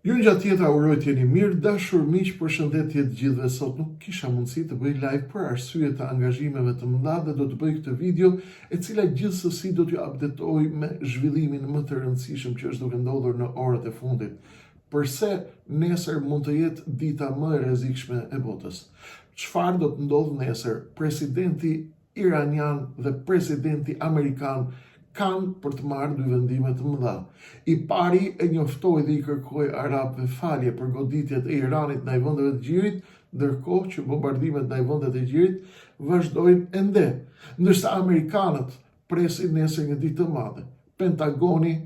Ju në gjatë tjetra uroj t'jeni mirë, dashur miq, përshëndetje të gjithëve. Sot nuk kisha mundësi të bëj live për arsye të angazhimeve të mëdha dhe do të bëj këtë video e cila gjithsesi do t'ju updatoj me zhvillimin më të rëndësishëm që është duke ndodhur në orët e fundit. Përse nesër mund të jetë dita më e rrezikshme e botës? Çfarë do të ndodhë nesër? Presidenti iranian dhe presidenti amerikan kanë për të marrë dy vendime të mëdha. I pari e njoftoi dhe i kërkoi arabëve falje për goditjet e Iranit ndaj vendeve të gjirit, ndërkohë që bombardimet ndaj vendeve të gjirit vazhdojnë ende. Ndërsa amerikanët presin nesër një ditë të madhe. Pentagoni,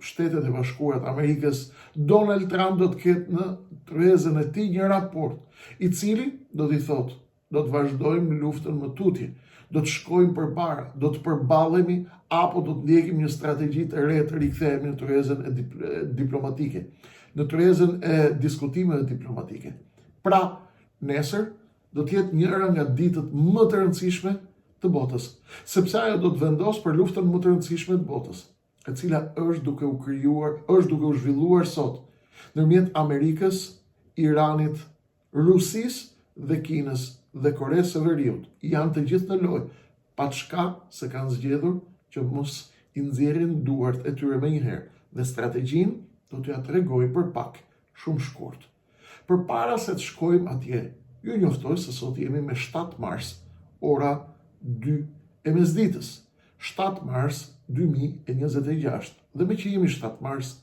Shtetet e Bashkuara të Amerikës, Donald Trump do të ketë në trezën e tij një raport, i cili do t'i thotë, do të vazhdojmë luftën më tutje, do të shkojmë përpara, do të përballemi apo do të ndjekim një strategji të re të rikthehemi në trezën e diplomatike, në trezën e diskutimeve diplomatike. Pra, nesër do të jetë njëra nga ditët më të rëndësishme të botës, sepse ajo do të vendos për luftën më të rëndësishme të botës, e cila është duke u zhvilluar sot ndërmjet Amerikës, Iranit, Rusisë dhe Kinës dhe Koresë së Veriut. Janë të gjithë në lojë, pa çka se kanë zgjedhur që mos i nxjerrin duart e tyre më njëherë, dhe strategjinë do t'ja tregoj për pak, shumë shkurt. Përpara se të shkojmë atje, ju njoftoj se sot jemi me 7 mars, ora 2 e mesditës. 7 mars 2026. Dhe me që jemi 7 mars,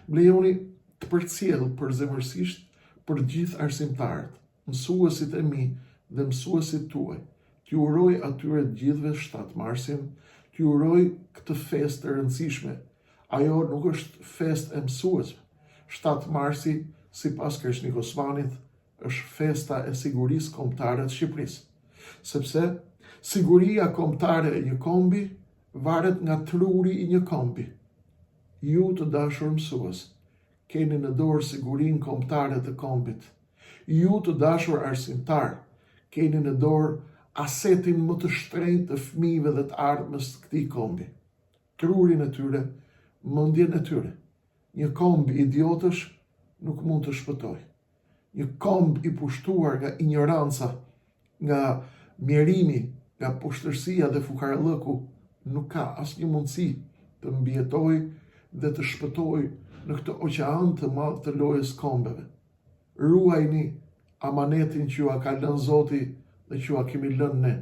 blejoni të përcjell përzemërsisht për gjithë arsimtarët, mësuesit e mi dhe mësuesit tuaj. T'ju uroj atyre të gjithëve 7 marsin, t'ju uroj këtë festë të rëndësishme. Ajo nuk është festë e mësuesve. 7 marsi, sipas Kreshnik Osmanit, është festa e sigurisë kombëtare të Shqipërisë. Sepse siguria kombëtare e një kombi varet nga truri i një kombi. Ju të dashur mësues, keni në dorë sigurinë kombëtare të kombit. Ju të dashur arsimtar, keni në dorë asetin më të shtrenjtë të fëmijëve dhe të ardhmës të këtij kombi. Trurin e tyre, mendjen e tyre. Një komb idiotësh nuk mund të shpëtojë. Një komb i pushtuar nga ignoranca, nga mjerimi, nga pushtërsia dhe fukarallëku, nuk ka asnjë mundësi të mbijetojë dhe të shpëtojë në këtë oqean të madh të lojës kombeve. Ruajini amanetin që ju a ka lënë Zoti dhe që ju a kemi lënë ne.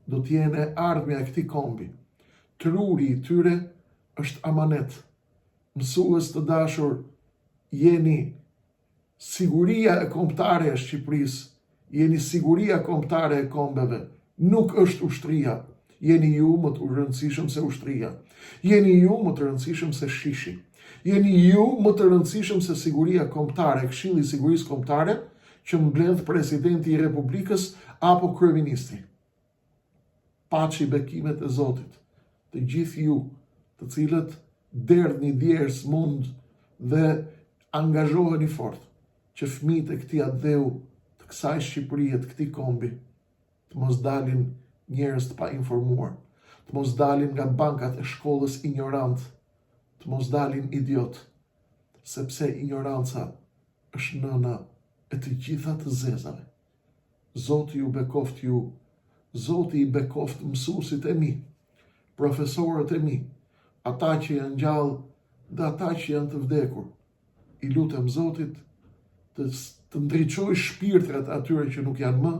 Do t'jene ardhmja e këtij kombi. Truri i tyre është amanet. Mësues të dashur, jeni siguria e kombëtare e Shqipërisë, jeni siguria kombëtare e kombeve, nuk është ushtria. Jeni ju më të rëndësishëm se ushtria. Jeni ju më të rëndësishëm se shishi. Jeni ju më të rëndësishëm se siguria kombëtare, Këshilli i Sigurisë Kombëtare, që mbledh presidenti i Republikës apo kryeministri. Paçi bekimet e Zotit, të gjithë ju, të cilët derdhni djerës mund dhe angazhoheni fort, që fëmijët e këtij dheu, të kësaj Shqipërie, të këtij kombi, të mos dalin njerëz të pa informuar, të mos dalin nga bankat e shkollës ignorant, të mos dalin idiot, sepse ignoranca është nëna e të gjitha të zezave. Zoti ju bekoft ju, Zoti i bekoft mësuesit e mi, profesorët e mi, ata që janë gjallë dhe ata që janë të vdekur. I lutem Zotit të ndriçoj shpirtrat atyre që nuk janë më,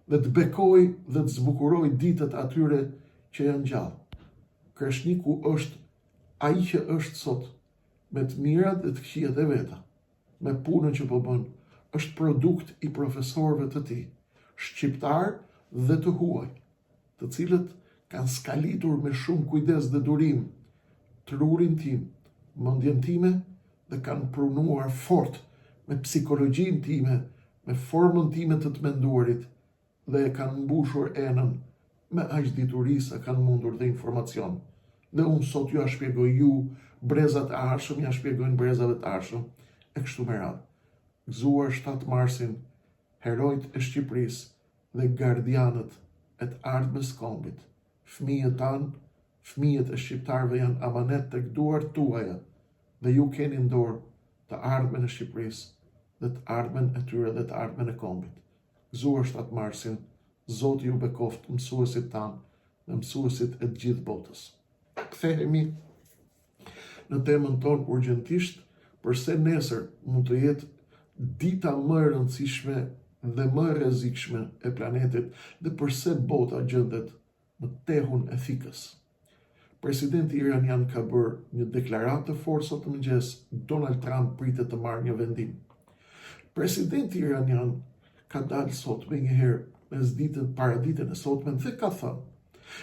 dhe të bekoj dhe të zbukuroj ditët atyre që janë gjallë. Kreshniku është ai që është sot, me të mirat dhe të këqijat e veta, me punën që po bën, është produkt i profesorëve të tij, shqiptar dhe të huaj, të cilët kanë skalitur me shumë kujdes dhe durim trurin tim, mendjen time dhe kanë prunuar fort me psikologjinë time, me formën time të menduarit, dhe e kanë mbushur enën me aq dituri sa kanë mundur dhe informacion. Dhe unë sot ju a shpjegoj ju, brezat e arshëm, ja shpjegojnë brezave të arshëm, e kështu me radhë. Gëzuar 7 marsin, herojt e Shqipërisë dhe gardianët e të ardhmes kombit. Fëmijët tanë, fëmijët e shqiptarëve janë amanet tek duart tuaja, dhe ju keni në dorë të ardhmen e Shqipërisë dhe të ardhmen e tyre dhe të ardhmen e kombit. Gëzuar 7 Marsin, Zoti ju bekoft mësuesit tanë dhe mësuesit e gjithë botës. Kthehemi në temën tonë urgjentisht, përse nesër mund të jetë dita më e rëndësishme dhe më e rrezikshme e planetit dhe përse bota gjendet në tehun e thikës. Presidenti iranian ka bërë një deklaratë të fortë sot mëngjes, Donald Trump pritet të marrë një vendim. Presidenti iranian ka dalë sot me njëherë para ditën e sotme dhe ka thënë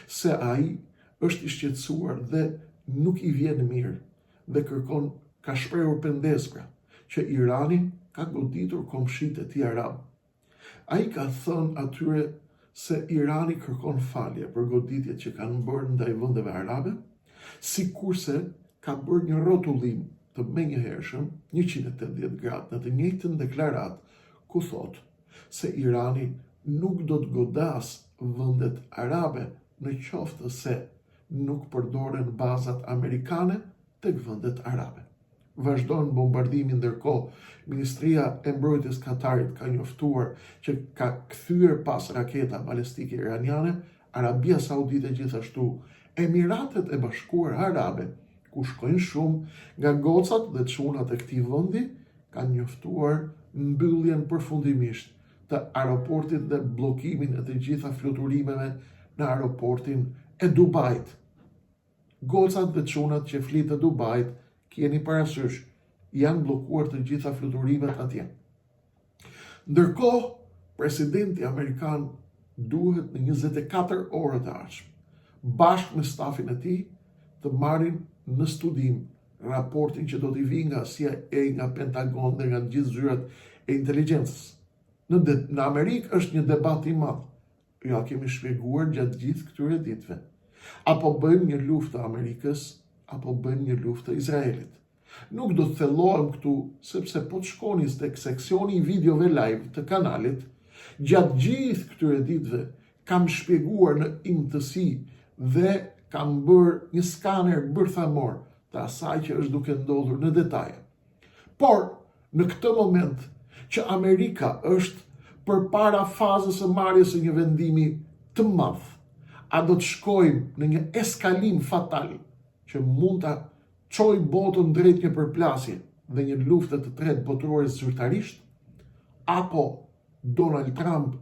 se ai është i shqetësuar dhe nuk i vjen mirë dhe ka shprehur pendespra që Irani ka goditur komshitë e tij arab. Ai ka thënë atyre se Irani kërkon falje për goditjet që kanë bërë ndaj vendeve arabe, sikurse ka bërë një rrotullim të menjëhershëm 180 gradë në të njëjtën deklaratë ku thotë se Irani nuk do të godas vendet arabe në qoftë se nuk përdoren bazat amerikane tek vendet arabe. Vazhdon bombardimin ndërkohë, Ministria e Mbrojtjes Katarit ka njoftuar që ka kthyer pas raketa balistike iraniane, Arabia Saudite gjithashtu, Emiratet e Bashkuara Arabe, ku shkojnë shumë nga gocat dhe çunat e këtij vendi, kanë njoftuar mbylljen përfundimisht të aeroportit dhe bllokimin e të gjitha fluturimeve në aeroportin e Dubait. Gocat dhe çunat që flitë të Dubait, keni parasysh, janë bllokuar të gjitha fluturimet atje. Ndërkohë, presidenti amerikan duhet në 24 orë të ardhshme, bashkë me stafin e tij, të marrin në studim raportin që do t'i vijë nga CIA, nga Pentagon dhe nga gjithë zyrat e inteligjencës. Në Amerikë është një debat i madh. Ja kemi shpjeguar gjatë gjithë këtyre ditëve. Apo bëjmë një luftë të Amerikës, apo bëjmë një luftë të Izraelit. Nuk do të thellohem këtu, sepse po të shkoni tek seksioni i videove live të kanalit, gjatë gjithë këtyre ditëve kam shpjeguar në imtësi dhe kam bërë një skaner bërthamor të asaj që është duke ndodhur në detaje. Por, në këtë moment që Amerika është përpara fazës së marrjes së një vendimi të madh, a do të shkojmë në një eskalim fatal që mund ta çojë botën drejt një përplasje dhe një lufte të tretë botërore zyrtarisht, apo Donald Trump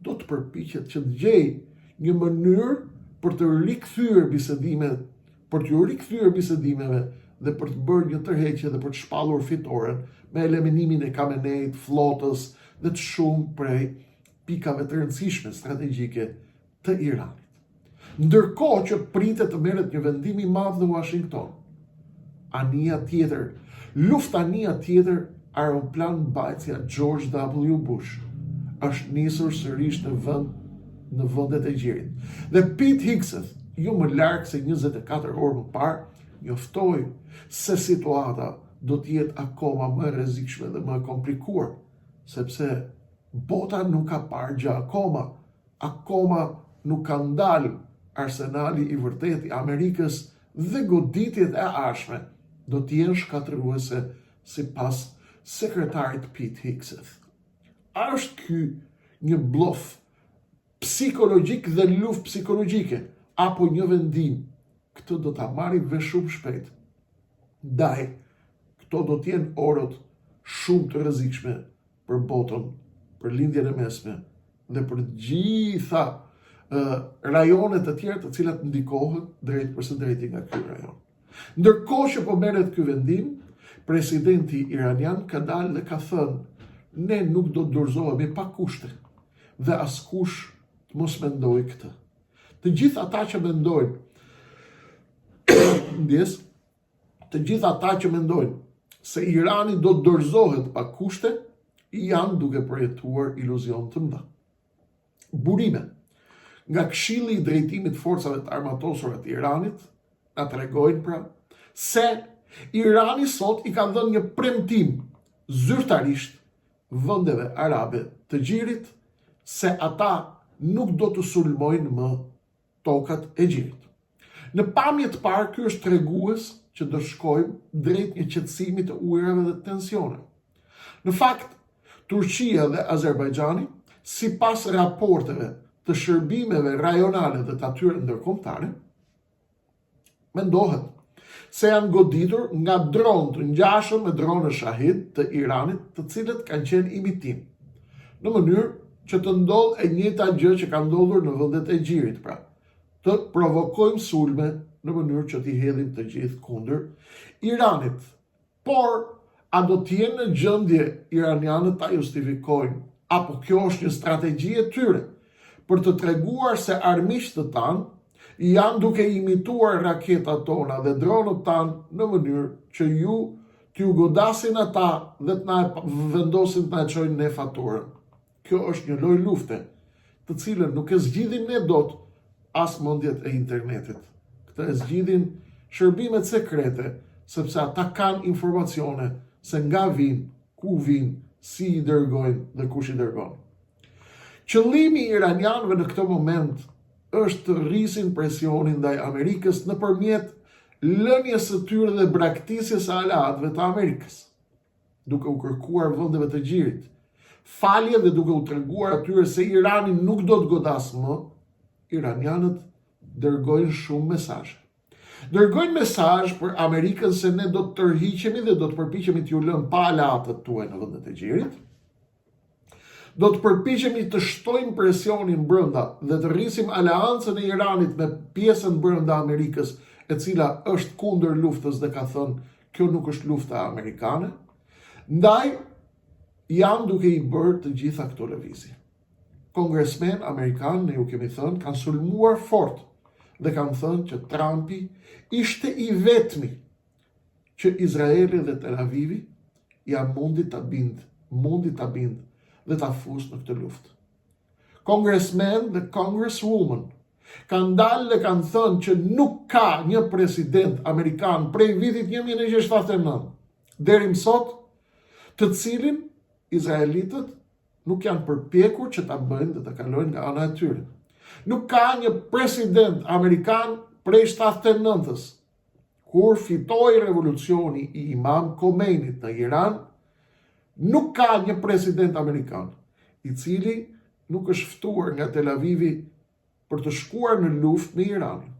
do të përpiqet që të gjejë një mënyrë për të rikthyer bisedimet, për t'ju rikthyer bisedimeve dhe për të bërë një tërheqje dhe për të shpallur fitoren me eliminimin e Khameneit, flotës dhe të shumë prej pikave të rëndësishme strategjike të Iranit. Ndërkohë që pritet të merret një vendim i madh në Washington, anija tjetër, luftania tjetër, aeroplan mbajtja George W. Bush, është nisur sërish në vendet e gjirit. Dhe Pete Hegseth, jo më larg se 24 orë më parë, njoftoi se situata do të jetë akoma më e rrezikshme dhe më e komplikuar, sepse bota nuk ka parë gjë akoma nuk ka ndalë arsenali i vërtet i Amerikës dhe goditjet e ardhshme do të jenë shkatërruese sipas sekretarit Pete Hegseth. A është ky një blof psikologjik dhe luftë psikologjike, apo një vendim? Këtë do ta marrim vesh shumë shpejt. Ndaj, këto do të jenë orët shumë të rrezikshme për botën, për lindjen e mesme dhe për gjitha rajonet e tjera të cilat ndikohen drejt përse drejti nga ky rajon. Ndërkohë që po merret ky vendim, presidenti iranian ka dalë dhe ka thënë: ne nuk do të dorëzohemi pa kushte dhe askush të mos mendojë këtë. Të gjithë ata që mendojnë, të gjithë ata që mendojnë se Irani do të dorëzohet pa kushte, janë duke projektuar iluzion të mëdha. Burime nga Këshilli i Drejtimit të Forcave të Armatosura të Iranit na tregojnë pra se Irani sot i ka dhënë një premtim zyrtarisht vendeve arabe të gjirit se ata nuk do të sulmojnë më tokat e gjirit. Në pamje të parë, ky është tregues që do shkojmë drejt një qetësimi të ujrave dhe tensione. Në fakt, Turqia dhe Azerbajxhani, sipas raporteve të shërbimeve rajonale dhe të atyre ndërkombëtare, mendohet se janë goditur nga dronë të ngjashëm me dronë Shahid të Iranit, të cilët kanë qenë imitim, në mënyrë që të ndodhë e njëjta gjë që ka ndodhur në vendet e Gjirit, pra, të provokojmë sulme në mënyrë që t'i hedhim të gjithë kundër Iranit. Por, a do t'jenë në gjendje iranianët ta justifikojnë, apo kjo është një strategji e tyre për të treguar se armiqtë të tanë janë duke imituar raketat tona dhe dronët tanë në mënyrë që ju t'ju godasin ata dhe të na vendosin të na çojnë ne faturën. Kjo është një lloj lufte, të cilën nuk e zgjidhin ne dot as mendjet e internetit. Këtë e zgjidhin shërbimet sekrete, sepse ata kanë informacione se nga vinë, ku vinë, si i dërgojnë dhe kush i dërgon. Qëllimi i iranianëve në këtë moment është të rrisin presionin ndaj Amerikës nëpërmjet lënies së tyre dhe braktisjes së aleatëve të Amerikës, duke u kërkuar vendeve të Gjirit falje dhe duke u treguar atyre se Irani nuk do të godasë më. Iranianët dërgojnë shumë mesazhe. Dërgojnë mesazh për Amerikën se ne do të tërhiqemi dhe do të përpiqemi t'ju lëmë pa aleatët tuaj në vendet e Gjirit. Do të përpiqemi të shtojmë presionin brenda dhe të rrisim aleancën e Iranit me pjesën brenda Amerikës, e cila është kundër luftës dhe ka thënë kjo nuk është lufta amerikane. Ndaj janë duke i bërë të gjitha këto lëvizje. Kongresmen amerikanë, ne ju kemi thënë, kanë sulmuar fort dhe kanë thënë që Trumpi ishte i vetmi që Izraeli dhe Tel Avivi ja mundi ta bind dhe ta fusë në këtë luftë. Kongresmen dhe congresswoman kanë dalë dhe kanë thënë që nuk ka një president amerikan prej vitit 1979 deri më sot, të cilin izraelitët nuk janë përpjekur që ta bëjnë dhe të kalojnë nga ana e tyre. Nuk ka një president amerikan prej 79-s, kur fitoi revolucioni i Imam Khomeinit në Iran. Nuk ka një president amerikan i cili nuk është ftuar nga Tel Avivi për të shkuar në luftë me Iranin.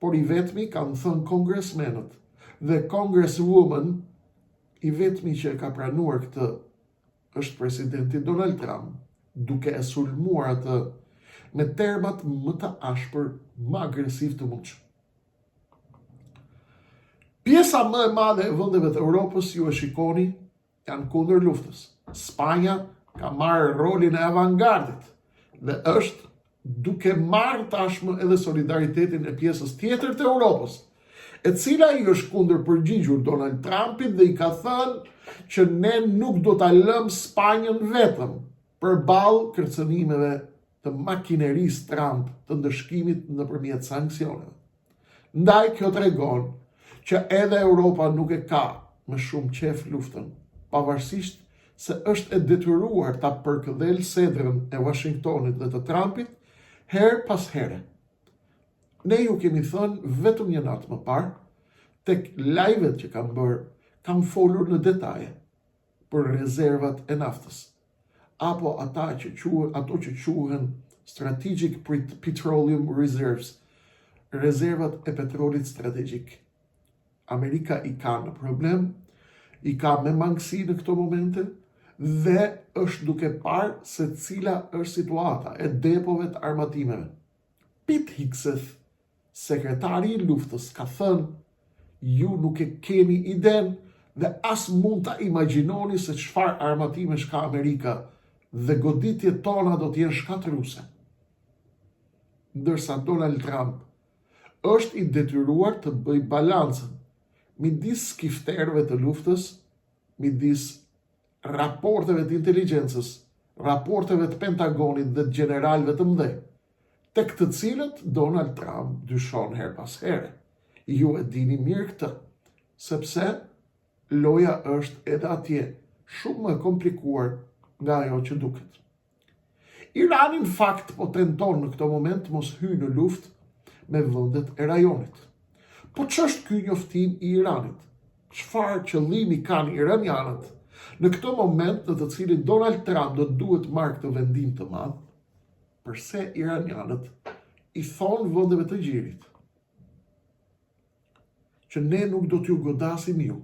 Por i vetmi kanë thënë kongresmenët dhe congresswoman, i vetmi që ka pranuar këtë është presidenti Donald Trump, duke e sulmuar atë me termat më të ashpër, më agresiv të mundshëm. Pjesa më e madhe e vendeve të Europës, ju e shikoni, janë kundër luftës. Spanja ka marrë rolin e avangardit dhe është duke marrë tashmë edhe solidaritetin e pjesës tjetër të Europës, e cila i është kundër përgjigjur Donald Trumpit dhe i ka thënë që ne nuk do ta lëmë Spanjën vetëm përballë kërcënimeve të makinerisë Trump të ndëshkimit nëpërmjet sanksioneve. Ndaj kjo tregon që edhe Europa nuk e ka më shumë qef luftën, pavarësisht se është e detyruar ta përkëdhel sedrën e Washingtonit dhe të Trumpit her pas here. Ne ju kemi thënë vetëm një natë më parë, tek live-et që kam bërë, kam folur në detaje për rezervat e naftës, apo ato që quhen Strategic Petroleum Reserves, rezervat e petrolit strategjik. Amerika i ka në problem, i ka me mangësi në këto momente dhe është duke parë se cila është situata e depove të armatimeve. Pete Hegseth, sekretari i luftës, ka thënë, ju nuk e keni iden dhe as mund ta imagjinoni se çfarë armatimesh ka Amerika dhe goditjet tona do t'jenë shkatërruese. Ndërsa Donald Trump është i detyruar të bëjë balancën midis skifterëve të luftës, midis raporteve të inteligjencës, raporteve të Pentagonit dhe të generalëve të mëdhenj, tek të cilët Donald Trump dyshon her pas here. Ju e dini mirë këtë, sepse loja është edhe atje shumë më komplikuar nga ajo që duket. Irani në fakt po tenton në këto moment mos hyjë në luftë me vendet e rajonit. Po ç'është ky njoftim I Iranit? Çfarë qëllimi kanë iranianët në këtë moment në të cilin Donald Trump do duhet marrë këtë vendim të madh? Përse iranianët I thonë vendeve të gjirit që ne nuk do t'ju godasim ju.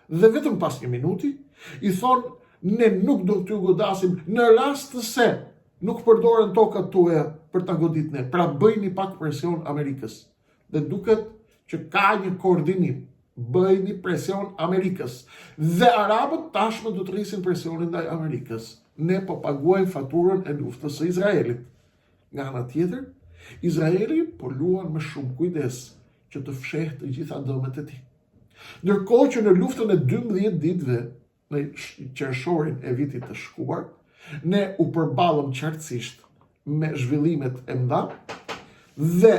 Dhe vetëm pas një minuti, I thonë ne nuk do t'ju godasim në rast të se nuk përdoren tokat tuaja për ta godit ne. Pra bëjni pak presion Amerikës. Dhe duket që ka një koordinim. Bëjni presion Amerikës. Dhe Arabët tashmë do të rrisin presionin ndaj Amerikës. Ne po paguajmë faturën e luftës së Izraelit. Nga ana tjetër, Izraeli po luan me shumë kujdes që të fshehë të gjitha dëmet e tij. Ndërkohë që në luftën e 12 ditëve në qershorin e vitit të shkuar, ne u përballëm qartësisht me zhvillimet e mëdha dhe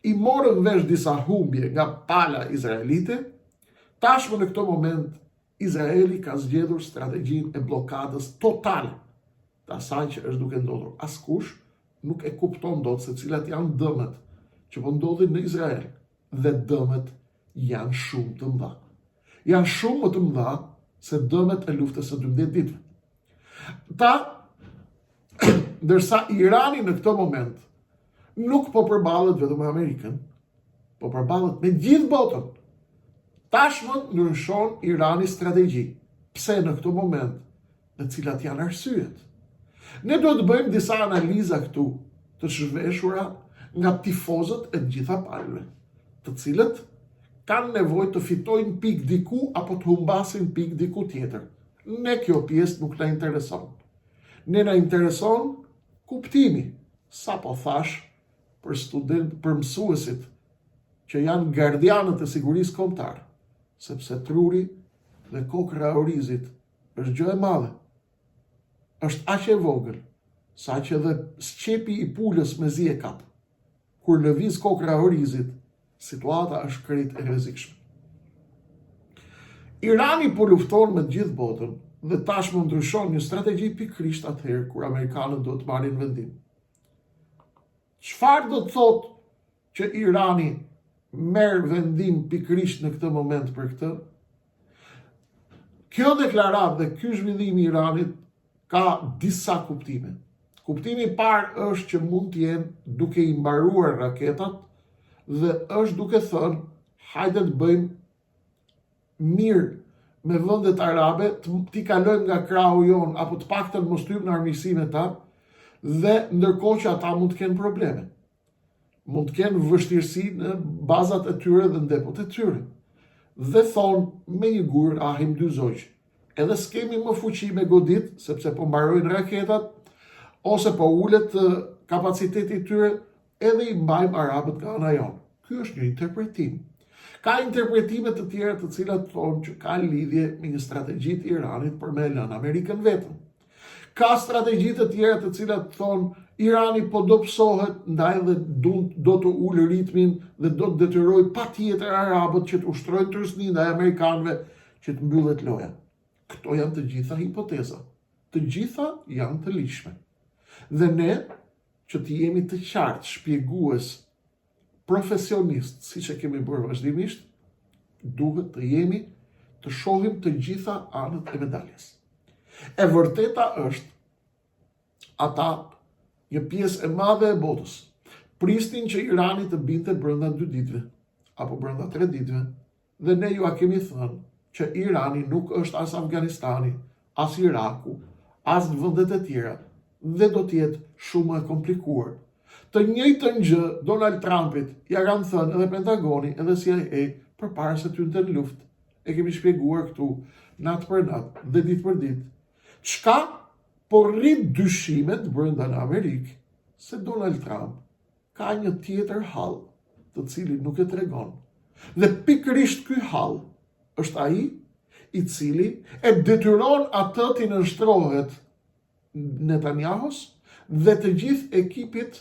I morën vesh disa humbje nga pala izraelite. Tashmë në këtë moment Izraeli ka zgjedhur strategjinë e bllokadës totale të asaj që është duke ndodhur. Askush nuk e kupton dot se cilat janë dëmet që po ndodhin në Izrael dhe dëmet janë shumë të mëdha. Janë shumë më të mëdha se dëmet e luftës së 12 ditëve. Ndërsa Irani në këtë moment nuk po përballet vetëm me Amerikën, po përballet me gjithë botën. Tashmë ndryshon Irani strategji. Pse në këtë moment? Në cilat janë arsyet? Ne do të bëjmë disa analiza këtu të zhveshura nga tifozët e të gjitha palëve, të cilët kanë nevojë të fitojnë pik diku apo të humbasin pik diku tjetër. Ne kjo pjesë nuk na intereson. Ne na intereson kuptimi, sa po thash, për mësuesit që janë gardianët e sigurisë kombëtare, sepse truri dhe kokra e orizit është gjë e madhe. Është aq e vogël, sa që edhe sqepi I pulës me zi e kap. Kur lëviz kokra e orizit, situata është krejt e rrezikshme. Irani po lufton me gjithë botën dhe tashmë ndryshon një strategji pikërisht atëherë kur amerikanët do të marrin vendim. Çfarë do të thotë që Irani merr vendim pikërisht në këtë moment për këtë? Kjo deklaratë dhe ky zhvillim I Iranit ka disa kuptime. Kuptimi I parë është që mund të jenë duke I mbaruar raketat dhe është duke thënë hajde të bëjmë mirë me vendet arabe, t'i kalojmë nga krahu jon apo të paktën mos hyjmë në armiqësi me ta, dhe ndërkohë që ata mund të kenë probleme. Mund të kenë vështirësi në bazat e tyre dhe në depot e tyre. Dhe thonë me një gur ahim dy zogj. Edhe s'kemi më fuqi me godit, sepse po mbarojnë raketat, ose po ulet kapaciteti I tyre, edhe I mbajmë arabët nga ana jonë. Ky është një interpretim. Ka interpretime të tjera të cilat thonë që ka lidhje me një strategji të Iranit për me lënë Amerikën vetëm. Ka strategji të tjera të cilat thonë Irani po do psohet, ndaj dhe do të ulë ritmin dhe do të detyroj patjetër arabët që të ushtrojnë tërësni ndaj amerikanëve që të mbyllet loja. Këto janë të gjitha hipoteza. Të gjitha janë të lishme. Dhe ne që të jemi të qartë shpjegues profesionist, si që kemi bërë vazhdimisht, duhet të jemi të shohim të gjitha anët e medaljes. E vërteta është, ata, një pjesë e madhe e botës, pristin që Irani të binte brenda 2 ditëve, apo brenda 3 ditëve, dhe ne ju a kemi thënë që Irani nuk është as Afganistani, as Iraku, as në vendet e tjera, dhe do t'jetë shumë e komplikuar. Të njëjtën gjë Donald Trumpit ja kanë thënë edhe Pentagoni edhe CIA përpara se të hynte në luftë. E kemi shpjeguar këtu natë për natë dhe ditë për ditë. Çka po rrit dyshimet brenda në Amerikë se Donald Trump ka një tjetër hall, të cilin nuk e tregon. Dhe pikërisht ky hall është ai I cili e detyron atë të nënshtrohet Netanyahus dhe të gjithë ekipit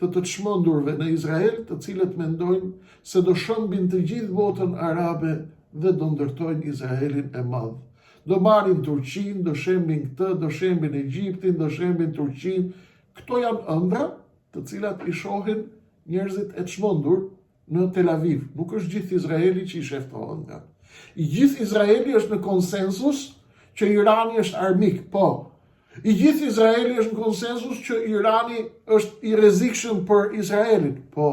të çmendurve në Izrael, të cilët mendojnë se do shëmbin të gjithë botën arabe dhe do ndërtojnë Izraelin e madh. Do marrin Turqinë, do shembin këtë, do shembin Egjiptin, do shembin Turqinë. Këto janë ëndra të cilat I shohin njerëzit e çmendur në Tel Aviv. Nuk është gjithë Izraeli që i sheftohet nga. I gjithë Izraeli është në konsensus që Irani është armik, po. I gjithë Izraeli është në konsensus që Irani është i rrezikshëm për Izraelin, po.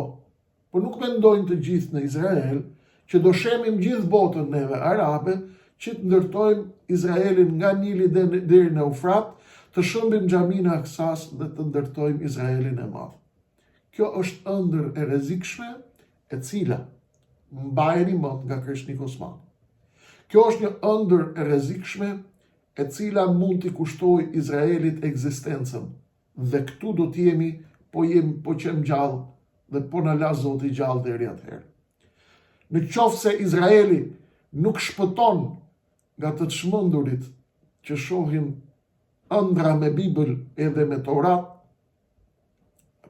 Po nuk mendojnë të gjithë në Izrael që do shemim gjithë botën neve arabe që të ndërtojmë Izraelin nga Nili deri në Eufrat, të shëmbim xhamin e Aksas dhe të ndërtojmë Izraelin e madh. Kjo është ëndër e rrezikshme e cila mbajeni mend nga Krishnik Osman. Kjo është një ëndër e rrezikshme e cila mund t'i kushtoj Izraelit ekzistencën. Dhe këtu do t'jemi, po qem gjallë dhe po na la Zoti gjallë deri atëherë. Në qoftë se Izraeli nuk shpëton nga të çmendurit që shohin ëndra me Bibël edhe me Torat,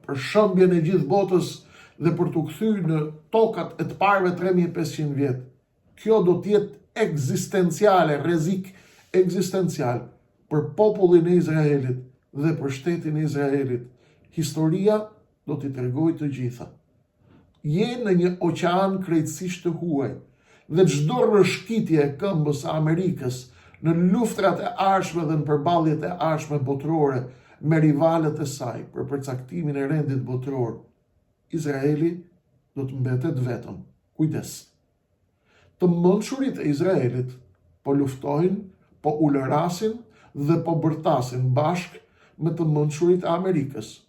për shëmbjen e gjithë botës dhe për t'u kthyer në tokat e të parëve 3500 vjet. Kjo do të jetë ekzistenciale, rrezik ekzistencial për popullin e Izraelit dhe për shtetin e Izraelit. Historia do t'i tregojë të gjitha. Je në një oqean krejtësisht të huaj dhe çdo rrëshqitje e këmbës së Amerikës në luftrat e ardhshme dhe në përballjet e ardhshme botërore me rivalët e saj për përcaktimin e rendit botëror, Izraeli do të mbetet vetëm. Kujdes. Të mençurit e Izraelit po luftojnë, po ulërasin dhe po bërtasin bashkë me të mençurit e Amerikës.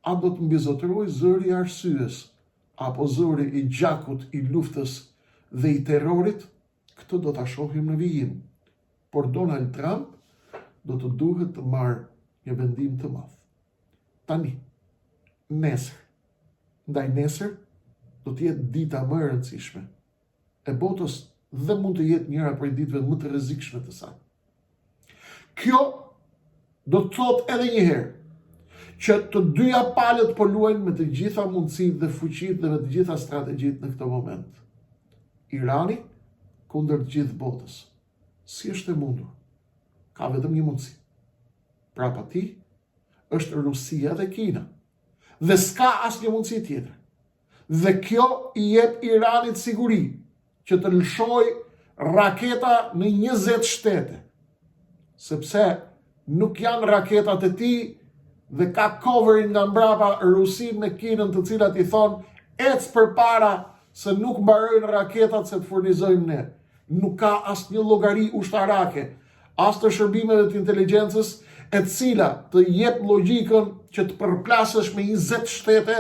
A do të mbizotërojë zëri i arsyes apo zëri i gjakut i luftës dhe i terrorit? Këtë do ta shohim në vijim. Por Donald Trump do të duhet të marrë një vendim të madh. Tani, nesër, ndaj nesër do të jetë dita më e rëndësishme e botës dhe mund të jetë njëra prej ditëve më të rrezikshme të saj. Kjo do të thotë edhe një herë që të dyja palët po luajnë me të gjitha mundësitë dhe fuqitë dhe me të gjitha strategjitë në këtë moment. Irani kundër të gjithë botës. Si është e mundur? Ka vetëm një mundësi. Prapa ti është Rusia dhe Kina. Dhe s'ka asnjë mundësi tjetër. Dhe kjo i jep Iranit siguri që të lëshojë raketa në 20 shtete. Sepse nuk janë raketat e tij dhe ka coverin nga mbrapa Rusin me Kinën, të cilat i thonë ec përpara se nuk mbarojnë raketat se të furnizojmë ne. Nuk ka asnjë llogari ushtarake, as të shërbimeve të inteligjencës, e cila të jep logjikën që të përplasesh me 20 shtete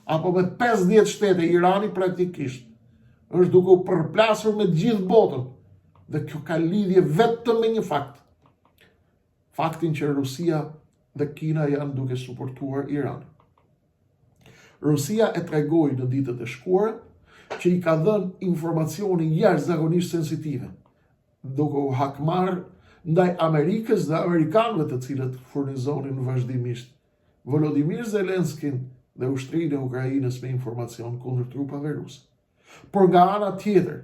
apo me 50 shtete. Irani praktikisht është duke u përplasur me gjithë botën. Dhe kjo ka lidhje vetëm me një fakt. Faktin që Rusia dhe Kina janë duke suportuar Iranin. Rusia e tregoi në ditët e shkuara që i ka dhënë informacione jashtëzakonisht sensitive, duke u hakmarrë ndaj Amerikës dhe amerikanëve të cilët furnizonin vazhdimisht Volodymyr Zelenskin dhe ushtrinë e Ukrainës me informacion kundër trupave ruse. Por nga ana tjetër,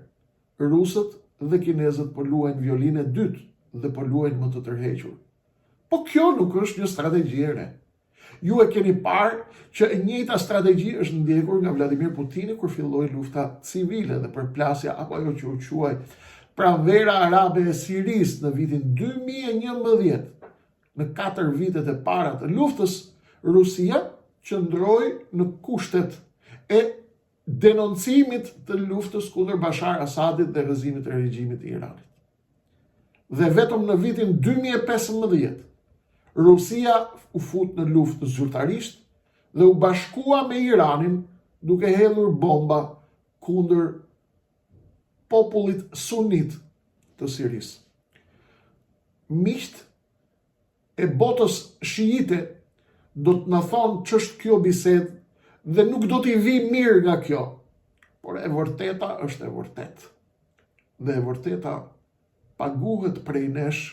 rusët dhe kinezët po luajnë violinë e dytë dhe po luajnë më të tërhequr. Po kjo nuk është një strategji e re. Ju e keni parë që e njëjta strategji është ndjekur nga Vladimir Putini kur filloi lufta civile dhe përplasja apo ajo që u quaj pranvera arabe e Sirisë në vitin 2011. Në 4 vitet e para të luftës, Rusia qëndroi në kushtet e denoncimit të luftës kundër Bashar Asadit dhe rrëzimit të regjimit të Iranit. Dhe vetëm në vitin 2015 Rusia u fut në luftë zyrtarisht dhe u bashkua me Iranin duke hedhur bomba kundër popullit sunit të Sirisë. Miqt e botës shiite do të na thonë ç'është kjo bisedë dhe nuk do t'i vi mirë nga kjo. Por e vërteta është e vërtetë. Dhe e vërteta paguhet prej nesh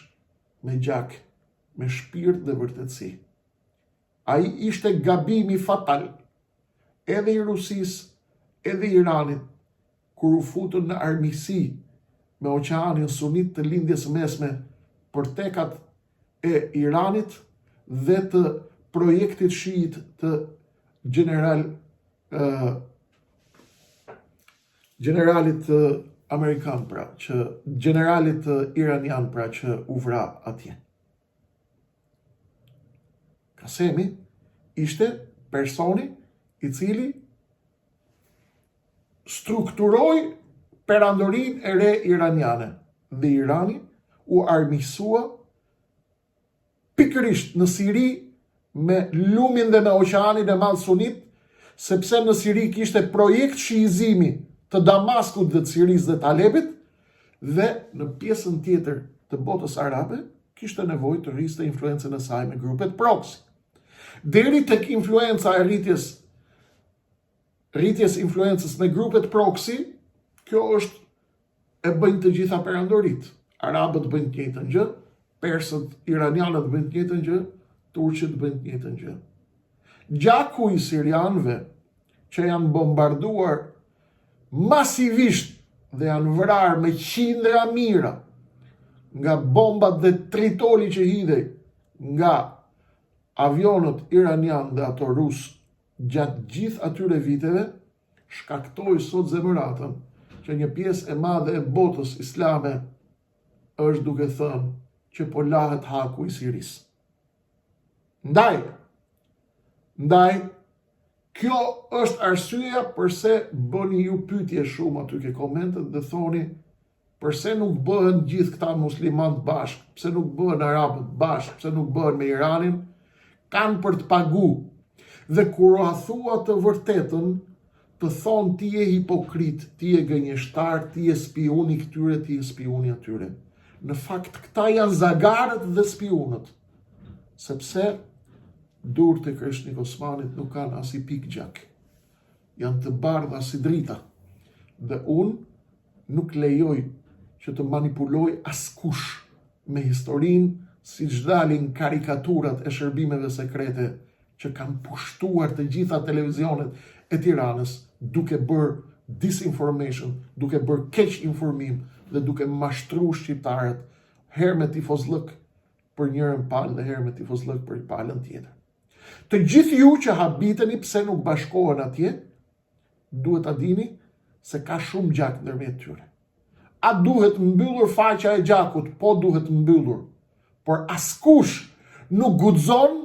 me gjak, me shpirt dhe vërtetësi. Ai ishte gabimi fatal edhe i Rusisë, edhe i Iranit, kur u futën në armiqësi me oqeanin sunit të lindjes mesme për tekat e Iranit dhe të projektit shiit të general generalit amerikan pra, generalit iranian pra që u vra atje. Kasemi ishte personi i cili strukturoi perandorin e re iraniane dhe Irani u armiqësua pikërisht në Siri me lumin dhe me oqeanin e Madh Sunit, sepse në Siri kishte projekt shijizimi të Damaskut dhe të Sirisë dhe të Alepit, dhe në pjesën tjetër të botës arabe kishte nevojë të rriste influencën e saj me grupet proxy. Deri tek influenca e rritjes influencës me grupet proxy, kjo është e bëjnë të gjitha perandorit. Arabët bëjnë të njëjtën gjë, persët, iranianët bëjnë të njëjtën gjë, turqët bëjnë të njëjtën gjë. Gjaku i sirianëve që janë bombarduar masivisht dhe janë vrarë me qindra mijëra nga bombat dhe tritoli që hidhej nga avionët iranian dhe ato rus gjatë gjithë atyre viteve, shkaktoi sot zemëratën që një pjesë e madhe e botës islame është duke thënë që po lahet haku i Sirisë. Ndaj, kjo është arsyeja përse bëni ju pyetje shumë aty ke komentet dhe thoni përse nuk bëhen gjithë këta muslimanët bashkë, pse nuk bëhen arabët bashkë, pse nuk bëhen me Iranin, kanë për të pagu. Dhe kur a thua të vërtetën, të thonë ti je hipokrit, ti je gënjeshtar, ti je spioni këtyre, ti je spioni atyre. Në fakt, këta janë zagarët dhe spionët, sepse durët e Kreshnik Osmanit nuk kanë as i pik gjak. Janë të bardha si drita. Dhe unë nuk lejoj që të manipuloj askush me historinë, si që dalin karikaturat e shërbimeve sekrete që kanë pushtuar të gjitha televizionet e Tiranës duke bërë disinformation, duke bërë keq informim dhe duke mashtru shqiptarët herë me tifozllëk për njërën palë dhe herë me tifozllëk për palën tjetër. Të gjithë ju që habiteni pse nuk bashkohen atje, duhet ta dini se ka shumë gjak ndërmjet tyre. A duhet mbyllur faqja e gjakut? Po duhet mbyllur. Por askush nuk guxon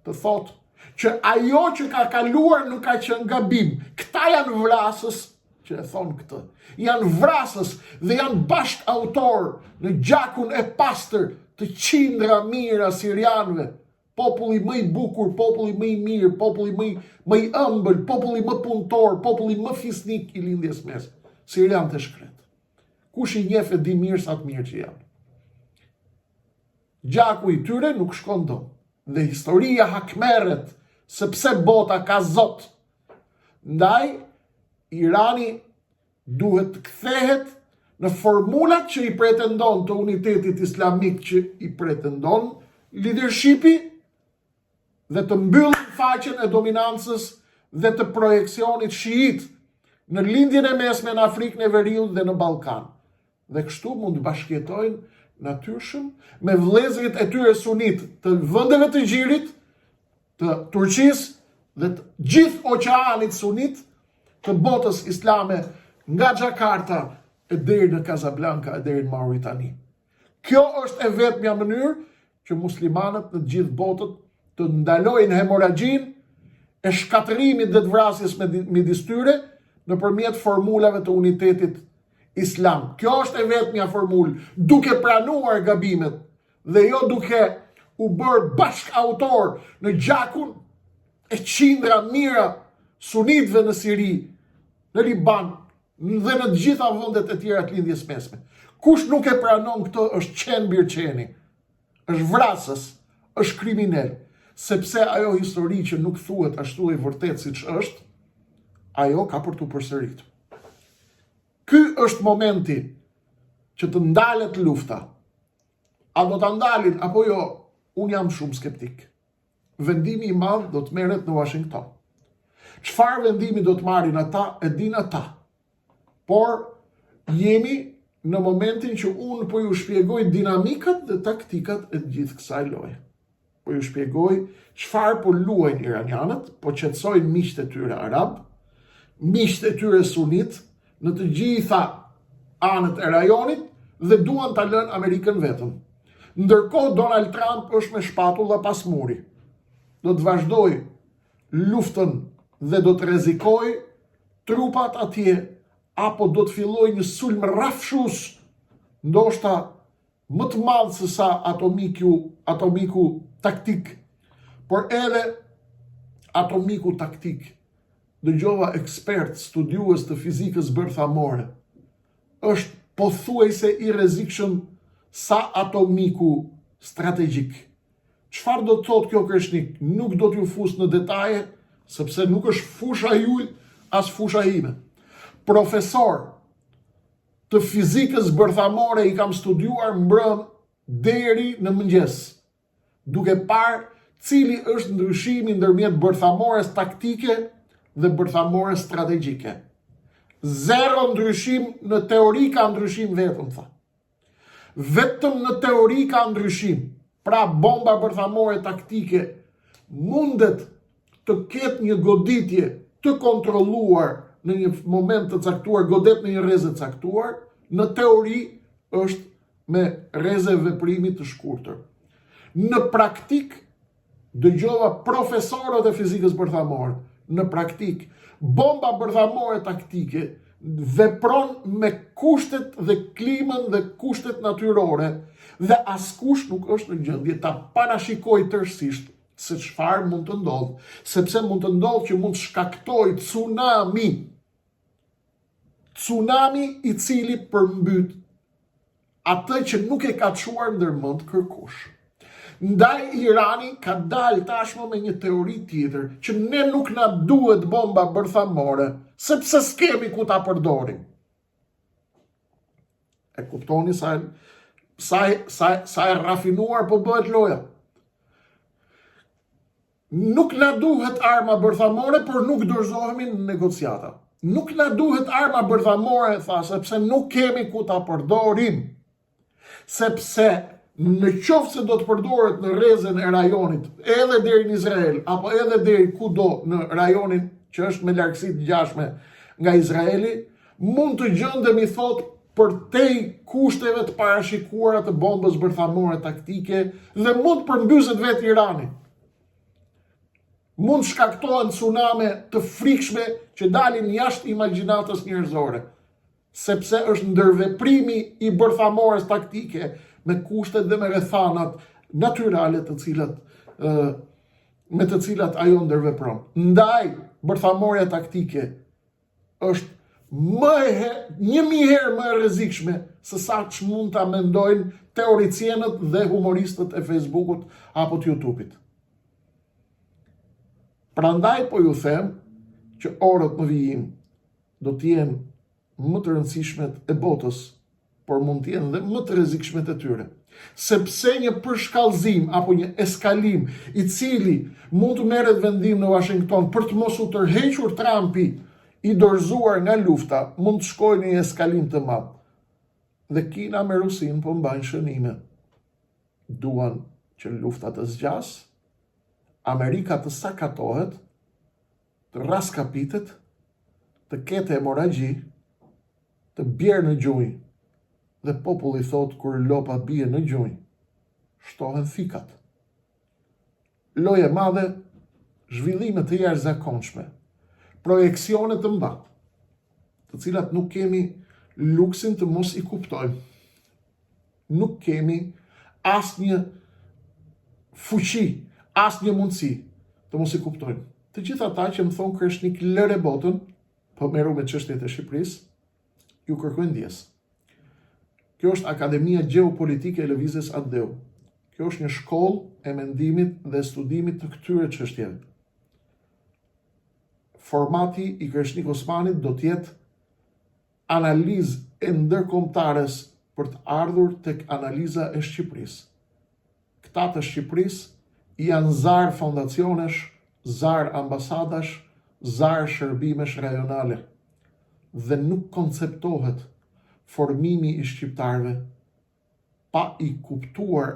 të thotë që ajo që ka kaluar nuk ka qenë gabim. Këta janë vrasës që e thonë këtë. Janë vrasës dhe janë bashk autor në gjakun e pastër të qindra mijëra sirianëve. Populli më i bukur, populli më i mirë, populli më i ëmbël, populli më punëtor, populli më fisnik i lindjes mesme. Sirianët e shkret. Kush i njeh e di mirë sa të mirë që janë. Gjaku i tyre nuk shkon do. Dhe historia hakmerret, sepse bota ka zot. Ndaj, Irani duhet të kthehet në formulat që i pretendon të unitetit islamik që i pretendon leadershipi dhe të mbyllin faqen e dominancës dhe të projekcionit shiit në lindjen e mesme në Afrikën e Veriut dhe në Ballkan. Dhe kështu mund të bashkëjetojnë natyrshëm me vëllezërit e tyre sunit të vendeve të Gjirit, të Turqisë dhe të gjithë oqeanit sunit të botës islame nga Xhakarta e deri në Casablanca e deri në Mauritani. Kjo është e vetmja mënyrë që muslimanët në të gjithë botën të ndalojnë hemorragjin e shkatërimit dhe të vrasjes midis tyre nëpërmjet formulave të unitetit islam. Kjo është e vetmja formulë, duke pranuar gabimet dhe jo duke u bërë bashk autor në gjakun e qindra mijëra sunitëve në Siri, në Liban dhe në të gjitha vendet e tjera të lindjes mesme. Kush nuk e pranon këtë është qen birqeni, është vrasës, është kriminal, sepse ajo histori që nuk thuhet ashtu e vërtet siç është, ajo ka për të përsëritur. Ky është momenti që të ndalet lufta. A do ta ndalin apo jo? Unë jam shumë skeptik. Vendimi i madh do të merret në Washington. Çfarë vendimi do të marrin ata, e din ata. Por jemi në momentin që unë po ju shpjegoj dinamikat dhe taktikat e gjithë kësaj loje. Po ju shpjegoj çfarë po luajnë iranianët, po qetësojnë miqtë e tyre arab, miqtë e tyre sunit, në të gjitha anët e rajonit dhe duan ta lënë Amerikën vetëm. Ndërkohë Donald Trump është me shpatulla pas muri. Do të vazhdoj luftën dhe do të rrezikoj trupat atje, apo do të filloj një sulm rrafshues, ndoshta më të madh se sa atomiku taktik, por edhe atomiku taktik. Dëgjova ekspert studiues të fizikës bërthamore. Është pothuajse i rrezikshëm sa atomiku strategjik. Çfarë do të thotë kjo Kreshnik? Nuk do t'ju fus në detaje, sepse nuk është fusha juaj as fusha ime. Profesor të fizikës bërthamore i kam studiuar mbrëm deri në mëngjes, duke parë cili është ndryshimi ndërmjet bërthamores taktike dhe bërthamores strategjike. Zero ndryshim, në teori ka ndryshim vetëm, tha. Vetëm në teori ka ndryshim. Pra bomba bërthamore taktike mundet të ketë një goditje të kontrolluar në një moment të caktuar, godet në një rrezë të caktuar, në teori është me rrezë veprimi të shkurtër. Në praktik, dëgjova profesorët e fizikës bërthamore, në praktik, bomba bërthamore taktike vepron me kushtet dhe klimën dhe kushtet natyrore dhe askush nuk është në gjendje ta parashikojë tërësisht se çfarë mund të ndodhë, sepse mund të ndodhë që mund të shkaktojë tsunami i cili përmbyt atë që nuk e ka çuar ndërmend kërkush. Ndaj Irani ka dalë tashmë me një teori tjetër, që ne nuk na duhet bomba bërthamore, sepse s'kemi ku ta përdorim. E kuptoni sa e rafinuar po bëhet loja. Nuk na duhet arma bërthamore, por nuk dorëzohemi në negociata. Nuk na duhet arma bërthamore, tha, sepse nuk kemi ku ta përdorim. Sepse në qoftë se do të përdoret në rrezën e rajonit, edhe deri në Izrael, apo edhe deri kudo në rajonin që është me largësi të ngjashme nga Izraeli, mund të gjendemi, thot, përtej kushteve të parashikuara të bombës bërthamore taktike dhe mund të përmbyset vetë Irani. Mund shkaktohen tsuname të frikshme që dalin jashtë imagjinatës njerëzore, sepse është ndërveprimi i bërthamores taktike me kushtet dhe me rrethanat natyrale me të cilat ajo ndërvepron. Ndaj, bërthamorja taktike është 1000 herë më e rrezikshme se sa që mund ta mendojnë teoricienët dhe humoristët e Facebookut apo të YouTube-it. Prandaj po ju them që orët në vijim do të jenë më të rëndësishmet e botës, por mund të jenë dhe më të rrezikshmet e tyre. Sepse një përshkallëzim apo një eskalim i cili mund të merret vendim në Washington për të mos u tërhequr Trumpi i dorëzuar nga lufta, mund të shkojë në një eskalim të madh. Dhe Kina me Rusin po mbajnë shënime. Duan që lufta të zgjas, Amerika të sakatohet, të raskapitet, të ketë hemoragji, të bjerë në gjunjë. Dhe populli thot, kur lopa bie në gjunjë, shtohen thikat. Loje madhe, zhvillime të jashtëzakonshme, projekcione të mba, të cilat nuk kemi luksin të mos i kuptojmë. Nuk kemi asnjë fuqi, asnjë mundësi të mos i kuptojmë. Të gjithë ata që më thonë Kreshnik lëre botën, po merru me çështjet e Shqipërisë, ju kërkojnë ndjes. Kjo është Akademia Gjeopolitike e Lëvizjes Addeu. Kjo është një shkollë e mendimit dhe studimit të këtyre çështjeve. Formati i Kreshnik Osmanit do të jetë analizë e ndërkombëtares për të ardhur tek analiza e Shqipërisë. Këta të Shqipërisë janë zar fondacionesh, zar ambasadash, zar shërbimesh rajonale. Dhe nuk konceptohet formimi i shqiptarëve pa i kuptuar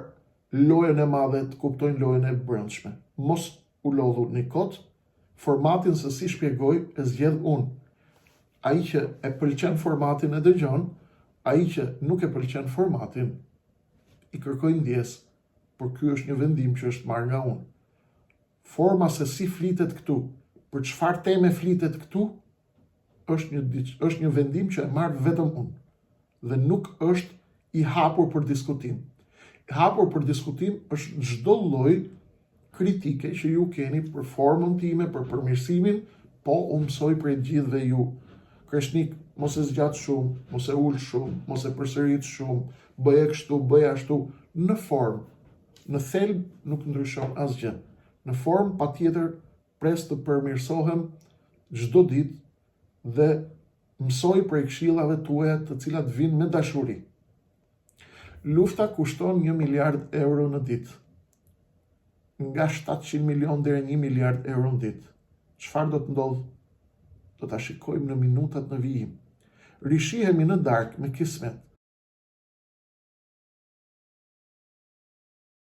lojën e madhe, të kuptojnë lojën e brendshme. Mos u lodhu një kot, formatin se si shpjegoj e zgjedh unë. ai që e pëlqen formatin e dëgjon, ai që nuk e pëlqen formatin i kërkoj ndjes, por ky është një vendim që është marrë nga unë. Forma se si flitet këtu, për çfarë teme flitet këtu, është një vendim që e marr vetëm unë dhe nuk është i hapur për diskutim. I hapur për diskutim është çdo lloj kritike që ju keni për formën time, për përmirësimin, po unë mësoj për gjithëve ju. Kreshnik, mos e zgjat shumë, mos e ul shumë, mos e përsërit shumë, bëje kështu, bëje ashtu, në formë. Në thelb nuk ndryshon asgjë. Në formë patjetër pres të përmirësohem çdo ditë dhe mësoj prej këshillave tuaja të cilat vijnë me dashuri. Lufta kushton 1 miliard euro në ditë. Nga 700 milion deri 1 miliard euro në ditë. Çfarë do të ndodh? Do ta shikojmë në minutat në vijim. Rishihemi në darkë me kismet.